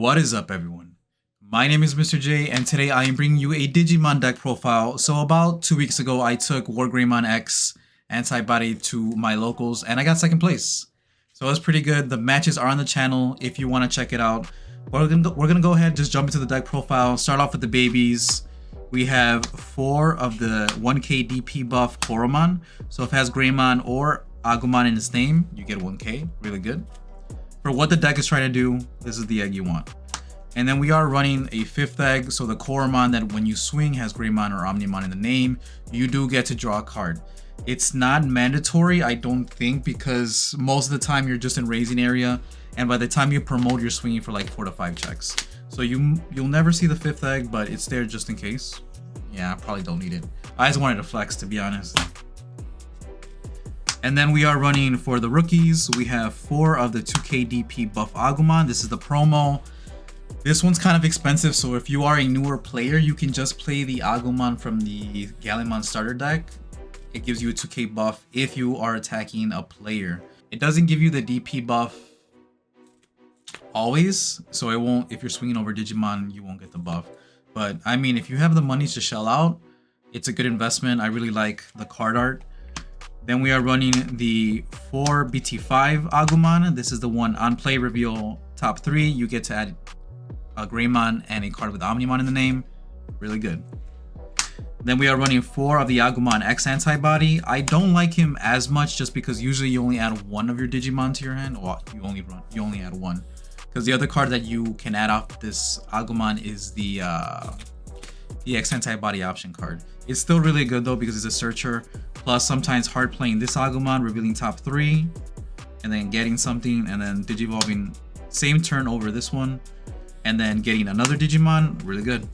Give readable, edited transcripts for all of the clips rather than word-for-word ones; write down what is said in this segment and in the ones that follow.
What is up, everyone? My name is Mr. J, and today I am bringing you a Digimon deck profile. So about 2 weeks ago, I took WarGreymon X Antibody to my locals, and I got second place. So it's pretty good. The matches are on the channel if you want to check it out. We're gonna go ahead, just jump into the deck profile. Start off with the babies. We have 4 of the 1k DP buff Koromon. So if it has Greymon or Agumon in its name, you get 1k. Really good. For what the deck is trying to do, this is the egg you want. And then we are running a 5th egg, so the Koromon that when you swing has Greymon or Omnimon in the name, you do get to draw a card. It's not mandatory, I don't think, because most of the time you're just in raising area, and by the time you promote, you're swinging for like 4 to 5 checks. So you'll never see the 5th egg, but it's there just in case. Yeah, I probably don't need it. I just wanted to flex, to be honest. And then we are running for the rookies. We have 4 of the 2k DP buff Agumon. This is the promo. This one's kind of expensive, so if you are a newer player, you can just play the Agumon from the Gallimon starter deck. It gives you a 2k buff if you are attacking a player. It doesn't give you the DP buff always, so it won't, if you're swinging over Digimon, you won't get the buff. But I mean, if you have the money to shell out, it's a good investment. I really like the card art. Then we are running the 4 BT9 Agumon. This is the one on play reveal top 3. You get to add a Greymon and a card with Omnimon in the name. Really good. Then we are running 4 of the Agumon X Antibody. I don't like him as much just because usually you only add 1 of your Digimon to your hand. Well, you only add 1. Because the other card that you can add off this Agumon is the X Antibody option card. It's still really good though because it's a searcher. Plus sometimes hard playing this Agumon, revealing top 3, and then getting something, and then Digivolving same turn over this one, and then getting another Digimon, really good.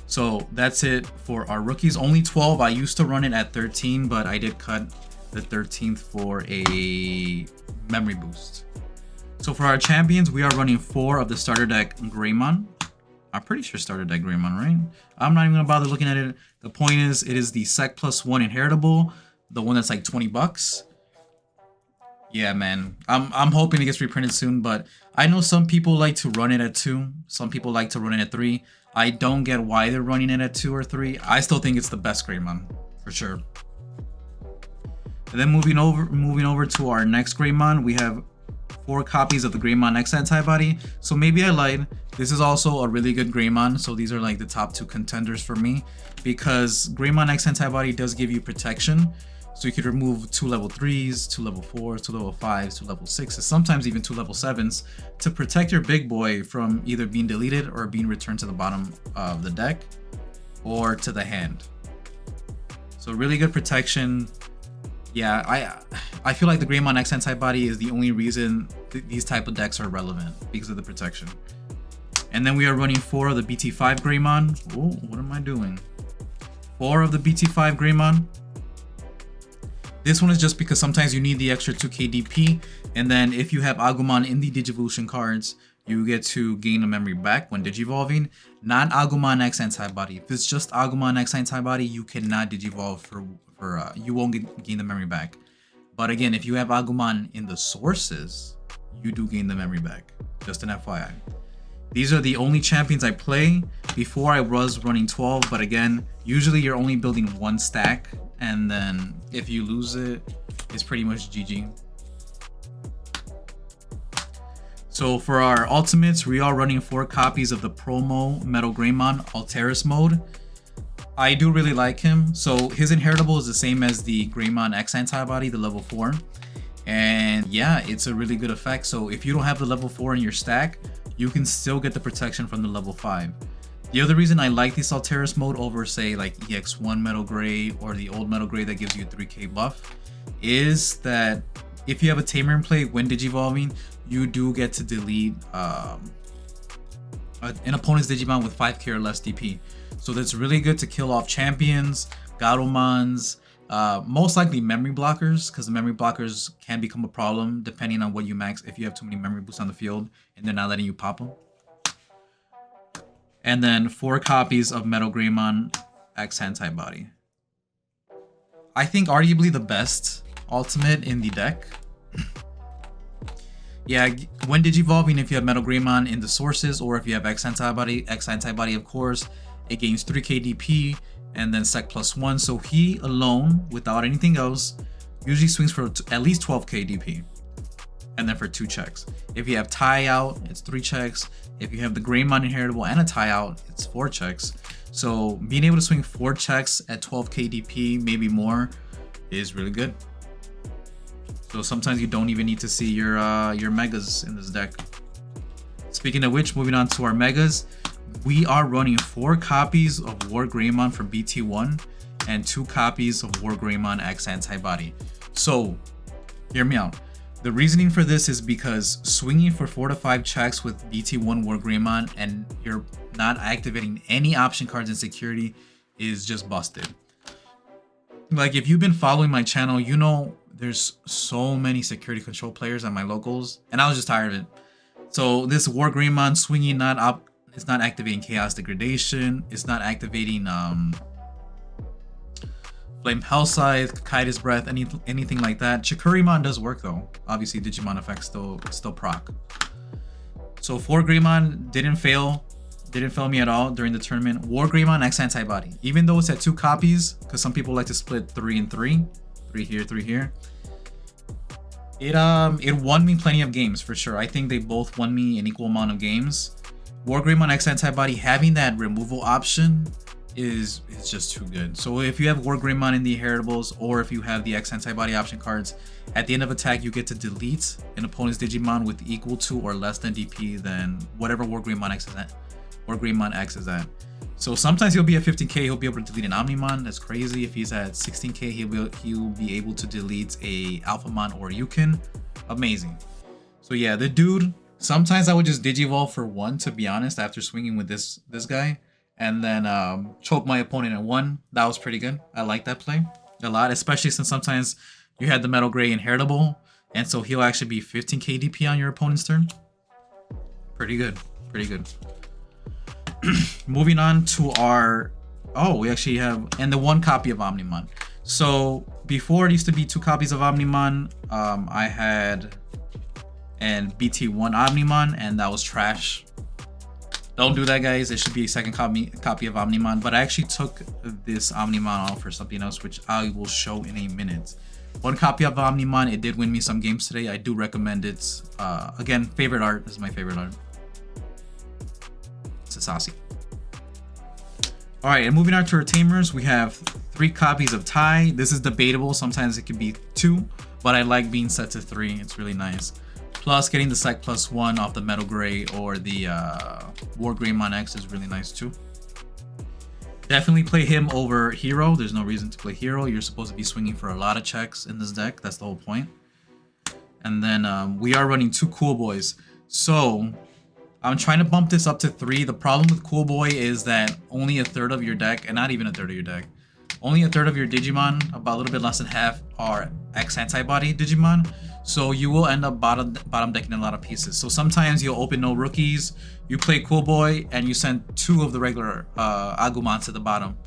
So that's it for our rookies. Only 12. I used to run it at 13, but I did cut the 13th for a memory boost. So for our champions, we are running 4 of the starter deck Greymon. I'm pretty sure starter deck Greymon, right? I'm not even gonna bother looking at it. The point is, it is the Sec +1 inheritable, the one that's like 20 bucks. Yeah, man. I'm hoping it gets reprinted soon, but I know some people like to run it at 2. Some people like to run it at 3. I don't get why they're running it at 2 or 3. I still think it's the best Greymon, for sure. And then moving over to our next Greymon, we have 4 copies of the Greymon X Antibody. So maybe I lied. This is also a really good Greymon. So these are like the top 2 contenders for me, because Greymon X Antibody does give you protection. So you could remove 2 level 3s, 2 level 4s, 2 level 5s, 2 level 6s, sometimes even 2 level 7s to protect your big boy from either being deleted or being returned to the bottom of the deck or to the hand. So really good protection. Yeah, I feel like the Greymon X Antibody is the only reason these type of decks are relevant, because of the protection. And then we are running 4 of the BT9 Greymon. Oh, what am I doing? 4 of the BT9 Greymon. This one is just because sometimes you need the extra 2k DP, and then if you have Agumon in the Digivolution cards, you get to gain a memory back when Digivolving. Not Agumon X Antibody. If it's just Agumon X Antibody, you cannot Digivolve you won't gain the memory back. But again, if you have Agumon in the sources, you do gain the memory back. Just an FYI. These are the only champions I play. Before I was running 12, but again, usually you're only building 1 stack, and then if you lose it, it's pretty much GG. So for our ultimates, we are running 4 copies of the promo Metal Greymon Alteris mode. I do really like him. So his inheritable is the same as the Greymon X Antibody, the level 4. And yeah, it's a really good effect. So if you don't have the level 4 in your stack, you can still get the protection from the level 5. The other reason I like this Alteris mode over, say, like EX1 Metal Grey or the old Metal Grey that gives you a 3k buff is that if you have a Tamer in play when Digivolving, you do get to delete an opponent's Digimon with 5k or less DP. So that's really good to kill off champions, Garomons, most likely memory blockers, because the memory blockers can become a problem depending on what you max if you have too many memory boosts on the field and they're not letting you pop them. And then 4 copies of Metal Greymon X Antibody. I think arguably the best ultimate in the deck. Yeah, when digivolving, if you have Metal Greymon in the sources, or if you have X antibody, of course, it gains 3k DP and then sec +1. So he alone, without anything else, usually swings for at least 12k DP. And then for 2 checks. If you have tie out, it's 3 checks. If you have the Greymon inheritable and a tie out, it's 4 checks. So being able to swing 4 checks at 12k DP, maybe more, is really good. So sometimes you don't even need to see your megas in this deck. Speaking of which, moving on to our megas, we are running 4 copies of WarGreymon for BT1 and 2 copies of WarGreymon X Antibody. So hear me out. The reasoning for this is because swinging for 4 to 5 checks with BT1 WarGreymon and you're not activating any option cards in security is just busted. Like, if you've been following my channel, you know there's so many security control players at my locals, and I was just tired of it. So this WarGreymon swinging it's not activating Chaos Degradation, it's not activating Flame Hellscythe, Kaida's Breath, anything like that. Chikurimon does work though. Obviously Digimon effects still proc. So 4 Greymon didn't fail me at all during the tournament. WarGreymon X Antibody, even though it's at 2 copies, because some people like to split 3 and 3, 3 here, 3 here. It won me plenty of games for sure. I think they both won me an equal amount of games. WarGreymon X Antibody having that removal option is just too good. So if you have WarGreymon in the inheritables, or if you have the X Antibody option cards, at the end of attack you get to delete an opponent's Digimon with equal to or less than DP than whatever WarGreymon X is at. WarGreymon X is at. So sometimes he'll be at 15k, he'll be able to delete an Omnimon. That's crazy. If he's at 16k, he'll be able to delete a Alphamon or Yukin. Amazing. So yeah, the dude. Sometimes I would just Digivolve for 1, to be honest, after swinging with this guy, and then choke my opponent at 1. That was pretty good. I like that play a lot, especially since sometimes you had the Metal Gray inheritable, and so he'll actually be 15k DP on your opponent's turn. Pretty good. Pretty good. Moving on to our... Oh, we actually have... And the 1 copy of Omnimon. So before it used to be 2 copies of Omnimon. I had... and BT1 Omnimon, and that was trash. Don't do that, guys. It should be a 2nd copy of Omnimon, but I actually took this Omnimon off for something else, which I will show in a minute. 1 copy of Omnimon. It did win me some games today. I do recommend it. Again, favorite art. This is my favorite art. It's a saucy. Alright, and moving on to our tamers, we have 3 copies of Tai. This is debatable. Sometimes it can be 2, but I like being set to 3. It's really nice. Plus, getting the sec +1 off the Metal Gray or the WarGreymon X is really nice too. Definitely play him over Hero. There's no reason to play Hero. You're supposed to be swinging for a lot of checks in this deck. That's the whole point. And then we are running 2 Cool Boys. So I'm trying to bump this up to 3. The problem with Cool Boy is that only a third of your deck, and not even a third of your deck, only a third of your Digimon, about a little bit less than half, are X Antibody Digimon. So you will end up bottom decking a lot of pieces. So sometimes you'll open no rookies, you play Cool Boy, and you send 2 of the regular Agumon to the bottom.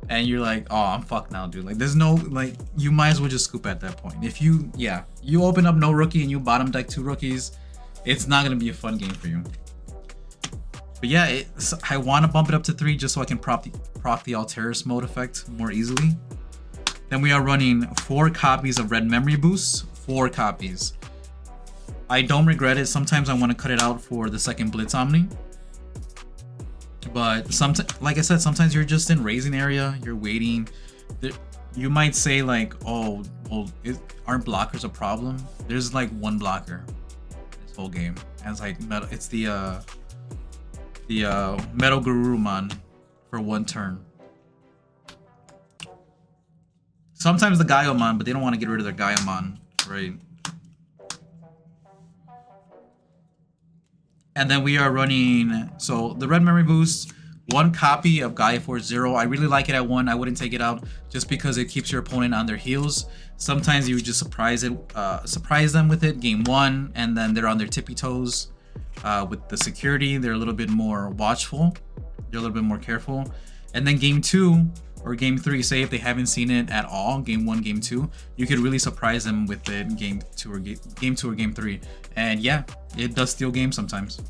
And you're like, oh, I'm fucked now, dude. Like, there's no, like, you might as well just scoop at that point. If you, yeah, you open up no rookie and you bottom deck 2 rookies, it's not going to be a fun game for you. But yeah, I want to bump it up to 3 just so I can proc the Alteris mode effect more easily. Then we are running 4 copies of Red Memory Boost. 4 copies. I don't regret it. Sometimes I want to cut it out for the 2nd Blitz Omni. But sometimes, like I said, sometimes you're just in raising area. You're waiting. You might say like, oh, well, aren't blockers a problem? There's like 1 blocker this whole game. And it's like it's the Metal Garurumon for 1 turn. Sometimes the Gaiomon, but they don't want to get rid of their Gaiomon, right? And then we are running, so the Red Memory Boost, 1 copy of Gaia Force 0. I really like it at 1. I wouldn't take it out just because it keeps your opponent on their heels. Sometimes you would just surprise them with it game 1, and then they're on their tippy toes. With the security, they're a little bit more watchful. They're a little bit more careful. And then game 2, or game 3, say if they haven't seen it at all, game 1, game 2, you could really surprise them with it in game 2 or game 3. And yeah, it does steal games sometimes.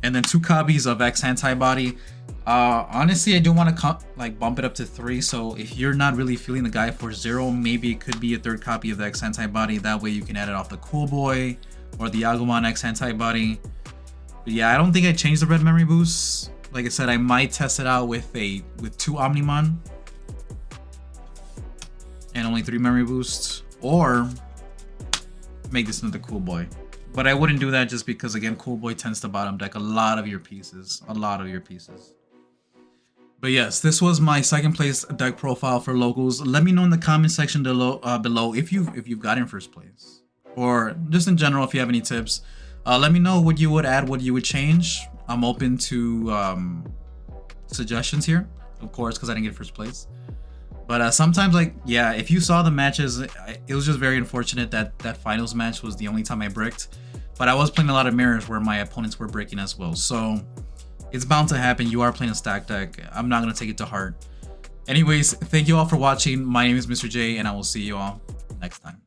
And then 2 copies of X Antibody. Honestly, I do want to like bump it up to 3. So if you're not really feeling the guy for 0, maybe it could be a 3rd copy of the X Antibody. That way you can add it off the Cool Boy or the Agumon X Antibody. But yeah, I don't think I changed the red memory boost. Like I said, I might test it out with 2 Omnimon and only 3 memory boosts, or make this another Cool Boy. But I wouldn't do that just because, again, Cool Boy tends to bottom deck a lot of your pieces. But yes, this was my 2nd place deck profile for locals. Let me know in the comment section below if you've got in 1st place, or just in general if you have any tips. Let me know what you would add, what you would change. I'm open to suggestions here, of course, because I didn't get 1st place. But sometimes, like, yeah, if you saw the matches, it was just very unfortunate that that finals match was the only time I bricked. But I was playing a lot of mirrors where my opponents were breaking as well. So it's bound to happen. You are playing a stack deck. I'm not going to take it to heart. Anyways, thank you all for watching. My name is Mr. J, and I will see you all next time.